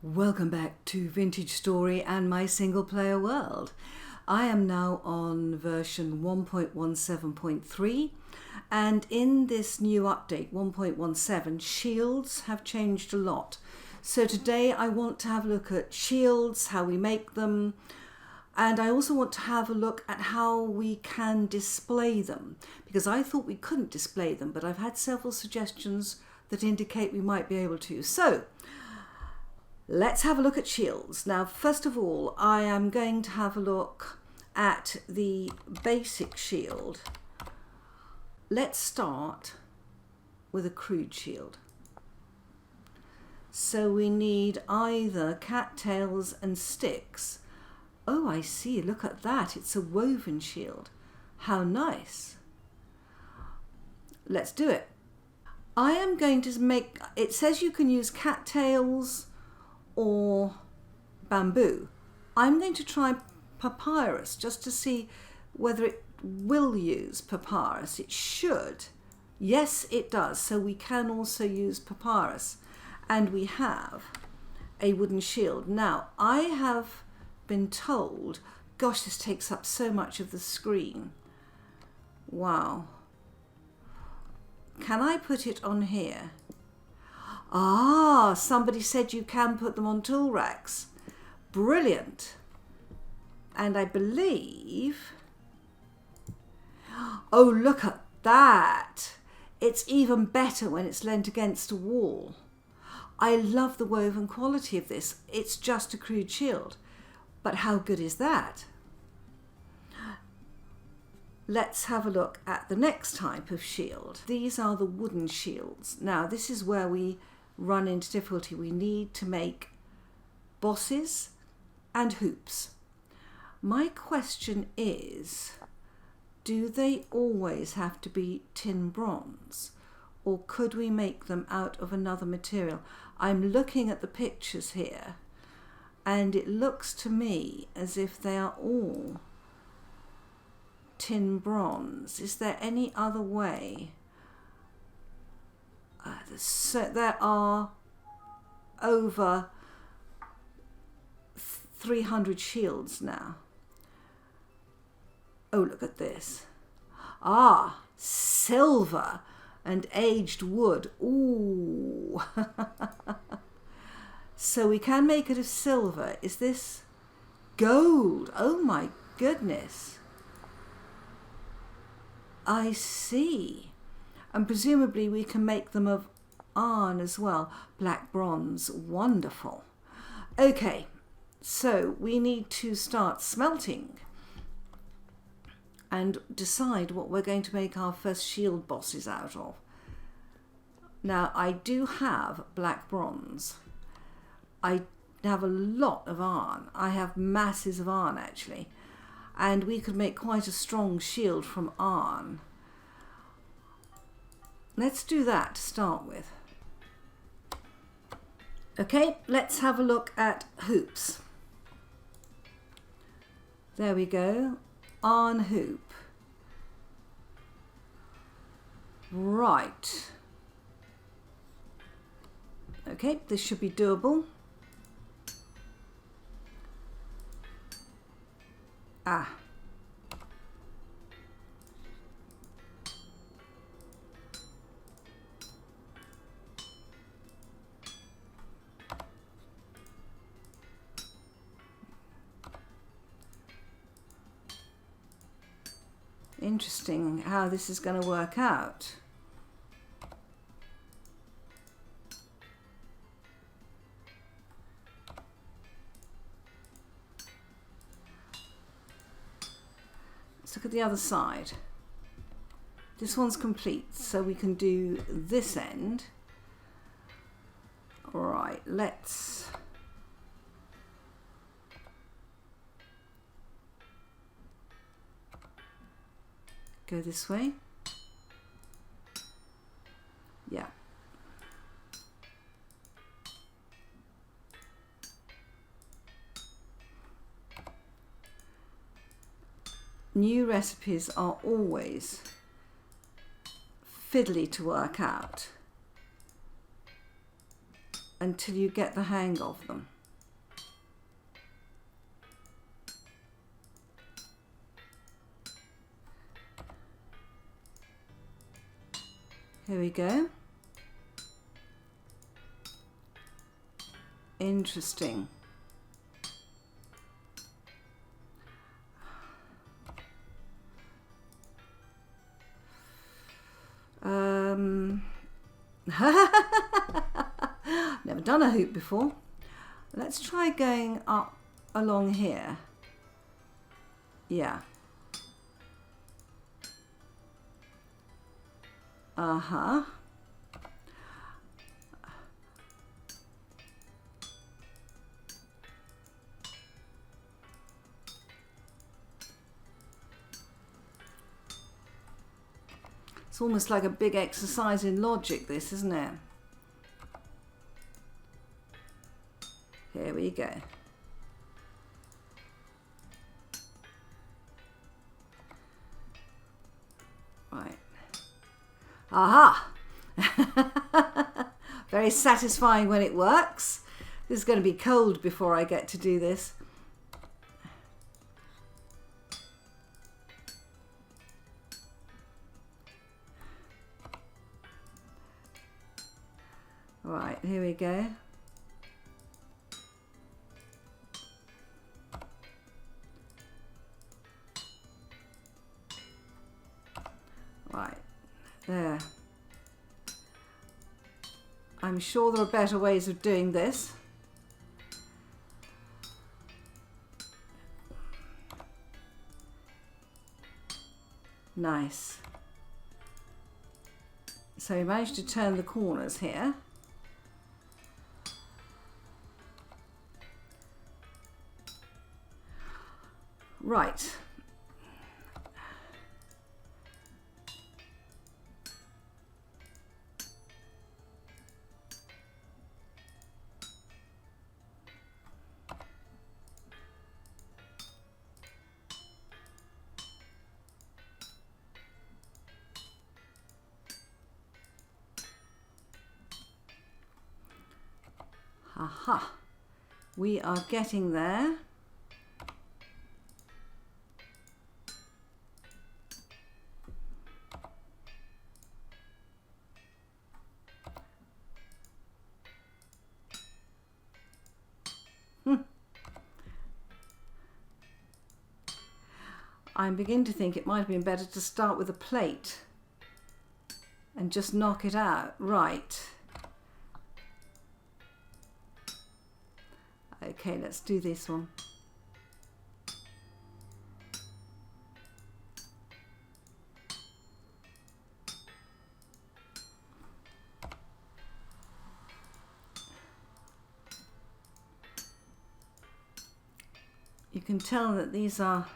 Welcome back to Vintage Story and my single player world. I am now on version 1.17.3 and in this new update 1.17 shields have changed a lot. So today I want to have a look at shields, how we make them, and I also want to have a look at how we can display them, because I thought we couldn't display them, but I've had several suggestions that indicate we might be able to. So let's have a look at shields. Now, first of all, I am going to have a look at the basic shield. Let's start with a crude shield. So we need either cattails and sticks. Oh, I see. Look at that. It's a woven shield. How nice. Let's do it. I am going to make, it says you can use cattails or bamboo. I'm going to try papyrus just to see whether it will use papyrus. It should. Yes, it does. So we can also use papyrus. And we have a wooden shield. Now, I have been told, gosh, this takes up so much of the screen. Wow. Can I put it on here? Ah, somebody said you can put them on tool racks. Brilliant. And I believe, oh, look at that. It's even better when it's leant against a wall. I love the woven quality of this. It's just a crude shield, but how good is that? Let's have a look at the next type of shield. These are the wooden shields. Now, this is where we run into difficulty. We need to make bosses and hoops. My question is, do they always have to be tin bronze, or could we make them out of another material? I'm looking at the pictures here and it looks to me as if they are all tin bronze. Is there any other way? So there are over 300 shields now. Oh, look at this. Ah, silver and aged wood. Ooh. So we can make it of silver. Is this gold? Oh my goodness. I see. And presumably we can make them of iron as well. Black bronze. Wonderful. Okay, so we need to start smelting and decide what we're going to make our first shield bosses out of. Now, I do have black bronze. I have a lot of iron. I have masses of iron, actually. And we could make quite a strong shield from iron. Let's do that to start with. Okay, let's have a look at hoops. There we go. Iron hoop. Right. Okay, this should be doable. Ah. Interesting how this is going to work out. Let's look at the other side. This one's complete, so we can do this end. All right, let's go this way. Yeah. New recipes are always fiddly to work out until you get the hang of them. Here we go. Interesting. Never done a hoop before. Let's try going up along here. Yeah. Uh-huh. It's almost like a big exercise in logic, this, isn't it? Here we go. Right. Aha! Very satisfying when it works. This is going to be cold before I get to do this. Right, here we go. Right, there. I'm sure there are better ways of doing this. Nice. So we managed to turn the corners here. Right. Aha. We are getting there. I'm beginning to think it might have been better to start with a plate and just knock it out. Right. Okay, let's do this one. You can tell that these are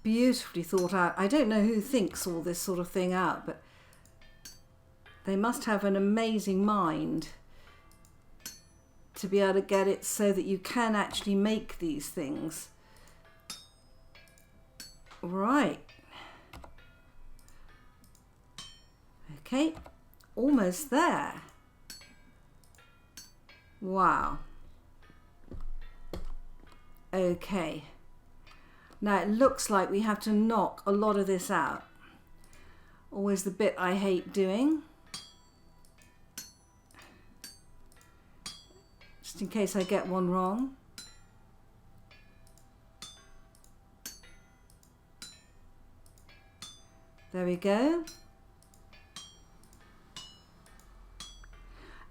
beautifully thought out. I don't know who thinks all this sort of thing out, but they must have an amazing mind to be able to get it so that you can actually make these things. Right. Okay, almost there. Wow. Okay. Now it looks like we have to knock a lot of this out. Always the bit I hate doing. Just in case I get one wrong. There we go.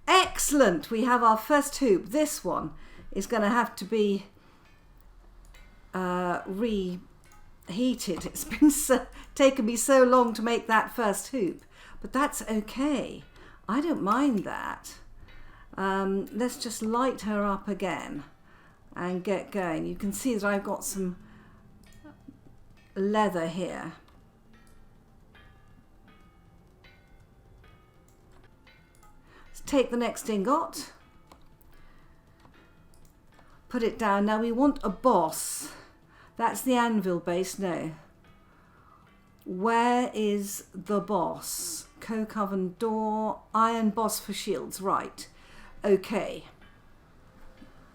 Excellent! We have our first hoop. This one is going to have to be reheated. It's been taken me so long to make that first hoop, but that's okay. I don't mind that. Let's just light her up again and get going. You can see that I've got some leather here. Let's take the next ingot, put it down. Now we want a boss. That's the anvil base. No. Where is the boss? Coke oven door, iron boss for shields. Right. Okay.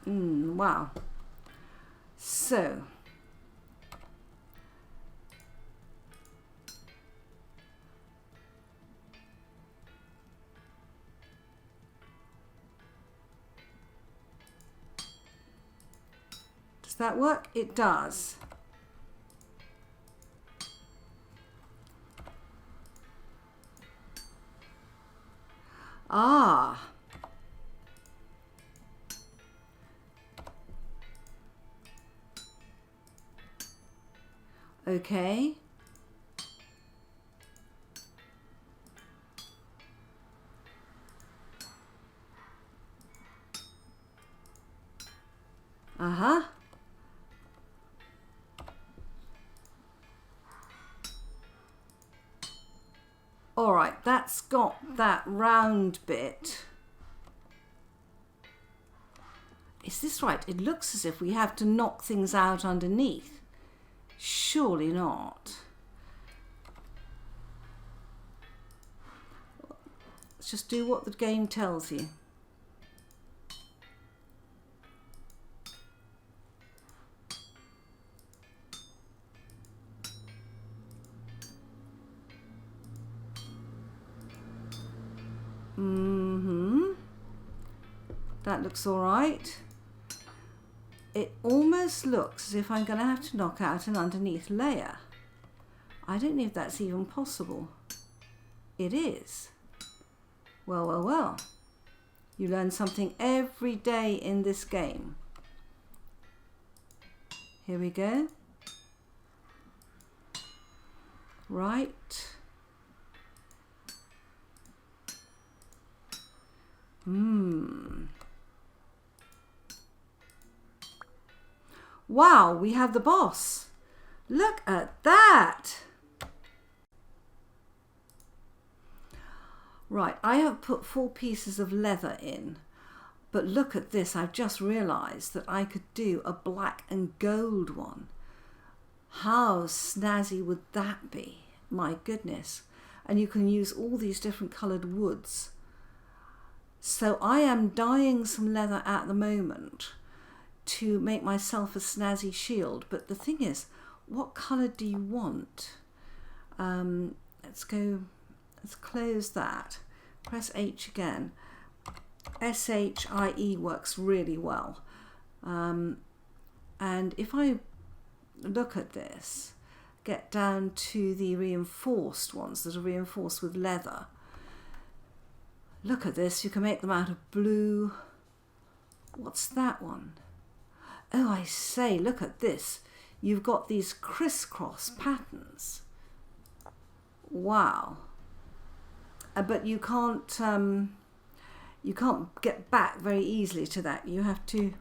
Wow. So. that work? It does. Ah. Okay. Uh-huh. All right, that's got that round bit. Is this right? It looks as if we have to knock things out underneath. Surely not. Let's just do what the game tells you. That looks all right. It almost looks as if I'm going to have to knock out an underneath layer. I don't know if that's even possible. It is. Well, well, well. You learn something every day in this game. Here we go. Right. Wow, we have the boss. Look at that. Right, I have put 4 pieces of leather in, but look at this. I've just realized that I could do a black and gold one. How snazzy would that be? My goodness. And you can use all these different colored woods. So I am dyeing some leather at the moment to make myself a snazzy shield. But the thing is, what color do you want? Let's close that. Press H again. SHIE works really well. And if I look at this, get down to the reinforced ones that are reinforced with leather. Look at this, you can make them out of blue. What's that one? Oh, I say, look at this. You've got these crisscross patterns. Wow. But you can't get back very easily to that. You have to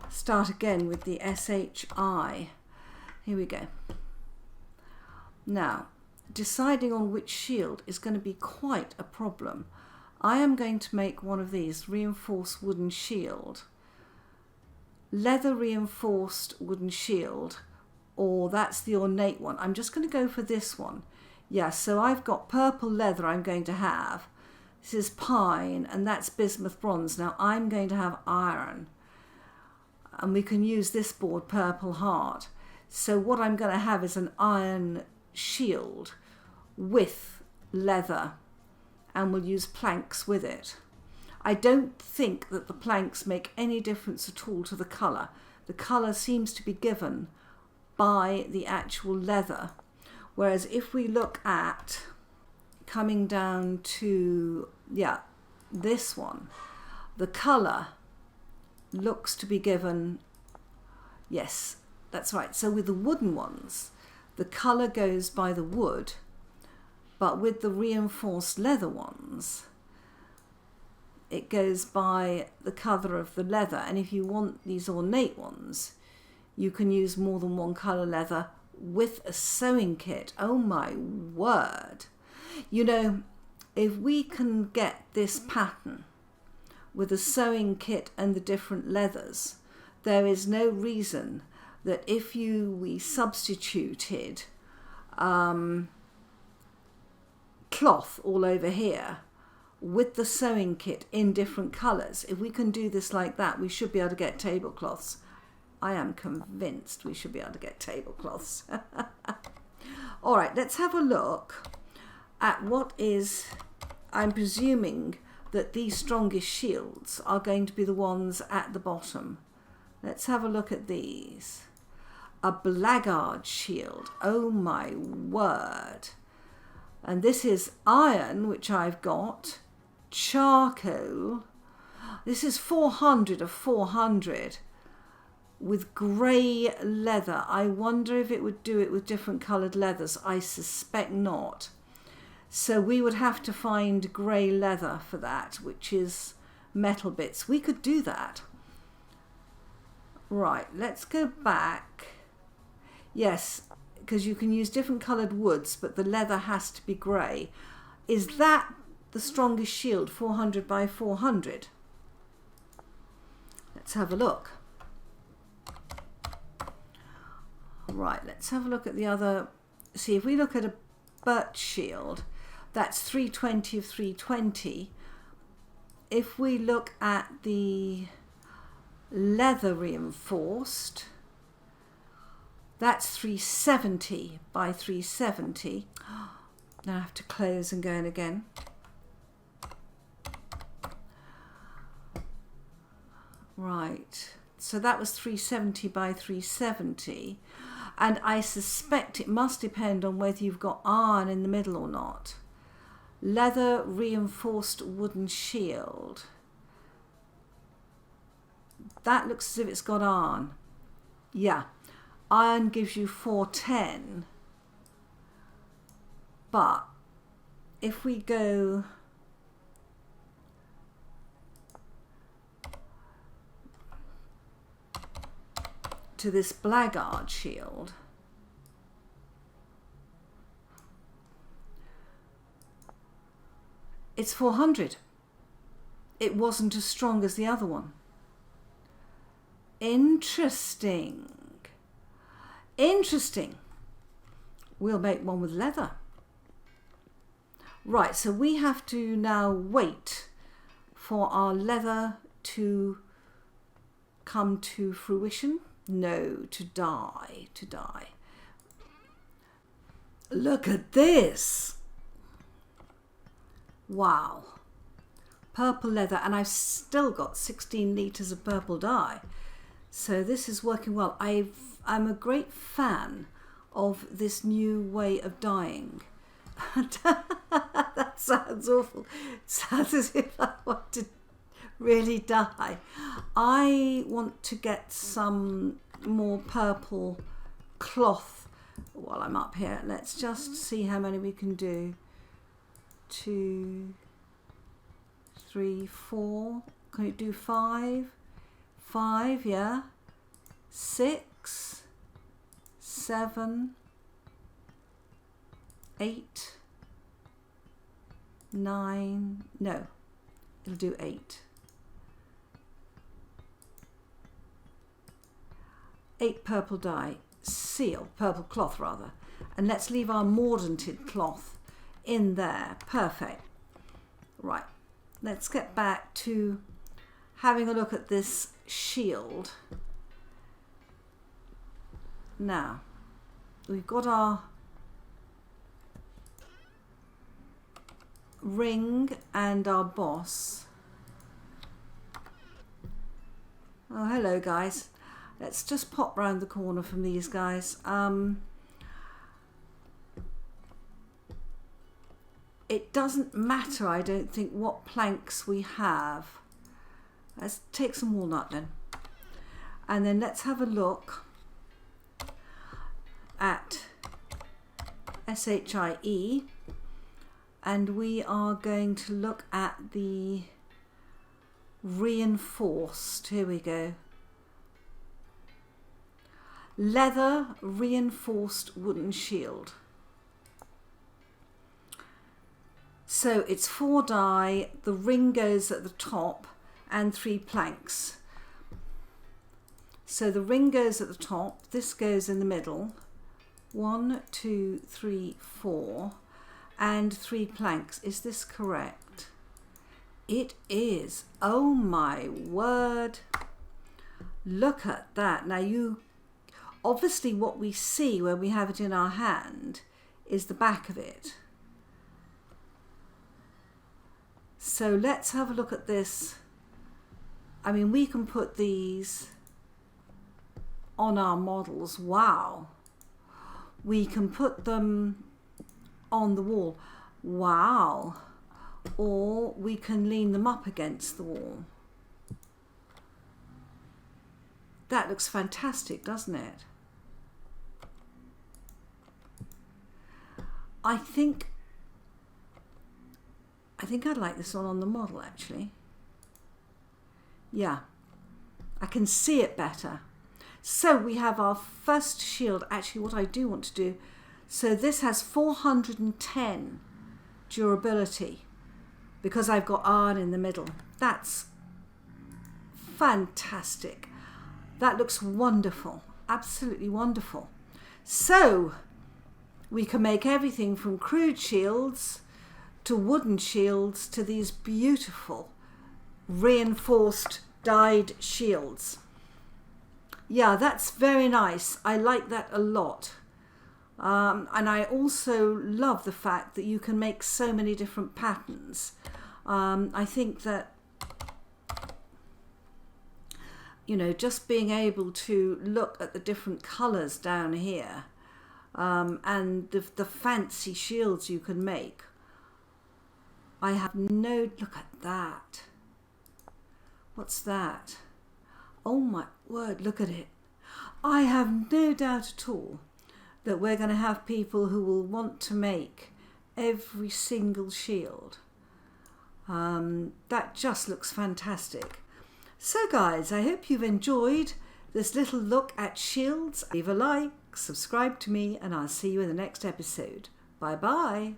start again with the SHI. Here we go. Now, deciding on which shield is going to be quite a problem. I am going to make one of these reinforced wooden shield, leather reinforced wooden shield, or that's the ornate one. I'm just going to go for this one. Yeah, so I've got purple leather I'm going to have. This is pine, and that's bismuth bronze. Now I'm going to have iron, and we can use this board, purple heart. So what I'm going to have is an iron shield with leather, and we'll use planks with it. I don't think that the planks make any difference at all to the colour. The colour seems to be given by the actual leather. Whereas if we look at coming down to, yeah, this one, the colour looks to be given, yes, that's right. So with the wooden ones, the colour goes by the wood, but with the reinforced leather ones, it goes by the colour of the leather. And if you want these ornate ones, you can use more than one colour leather with a sewing kit. Oh my word. You know, if we can get this pattern with a sewing kit and the different leathers, there is no reason that if we substituted cloth all over here with the sewing kit in different colours, if we can do this like that, we should be able to get tablecloths. I am convinced we should be able to get tablecloths. All right, let's have a look at what is, I'm presuming that these strongest shields are going to be the ones at the bottom. Let's have a look at these. A blackguard shield. Oh my word. And this is iron, which I've got. Charcoal. This is 400 of 400 with grey leather. I wonder if it would do it with different coloured leathers. I suspect not. So we would have to find grey leather for that, which is metal bits. We could do that. Right, let's go back. Yes, because you can use different coloured woods, but the leather has to be grey. Is that the strongest shield, 400 by 400? Let's have a look. Right, let's have a look at the other. See, if we look at a birch shield, that's 320 of 320. If we look at the leather reinforced, that's 370 by 370. Now I have to close and go in again. Right, so that was 370 by 370, and I suspect it must depend on whether you've got iron in the middle or not. Leather reinforced wooden shield. That looks as if it's got iron. Yeah, iron gives you 410, but if we go to this blackguard shield, it's 400. It wasn't as strong as the other one. Interesting. Interesting. We'll make one with leather. Right, so we have to now wait for our leather to come to fruition. No, to die, to die. Look at this. Wow. Purple leather, and I've still got 16 litres of purple dye. So this is working well. I'm a great fan of this new way of dyeing. That sounds awful. It sounds as if I want to really dye. I want to get some more purple cloth while I'm up here. Let's just see how many we can do. 2, 3, 4. Can you do 5? 5, yeah. 6, 7, 8, 9. No, it'll do 8. 8 purple dye, seal, purple cloth rather. And let's leave our mordanted cloth in there. Perfect. Right, let's get back to having a look at this shield. Now, we've got our ring and our boss. Oh, hello guys. Let's just pop round the corner from these guys. It doesn't matter, I don't think, what planks we have. Let's take some walnut then. And then let's have a look at SHIE. And we are going to look at the reinforced. Here we go. Leather reinforced wooden shield. So it's 4 dye, the ring goes at the top, and 3 planks. So the ring goes at the top, this goes in the middle. 1, 2, 3, 4, and 3 planks. Is this correct? It is. Oh my word. Look at that. Now you, obviously what we see when we have it in our hand is the back of it. So let's have a look at this. I mean, we can put these on our models. Wow. We can put them on the wall. Wow. Or we can lean them up against the wall. That looks fantastic, doesn't it? I think I'd like this one on the model, actually. Yeah, I can see it better. So we have our first shield. Actually, what I do want to do, so this has 410 durability because I've got iron in the middle. That's fantastic. That looks wonderful, absolutely wonderful. So we can make everything from crude shields to wooden shields to these beautiful reinforced dyed shields. Yeah, that's very nice. I like that a lot. And I also love the fact that you can make so many different patterns. I think that, you know, just being able to look at the different colours down here and the fancy shields you can make. I have no, look at that. What's that? Oh my word, look at it. I have no doubt at all that we're going to have people who will want to make every single shield. That just looks fantastic. So guys, I hope you've enjoyed this little look at shields. Leave a like, subscribe to me, and I'll see you in the next episode. Bye bye.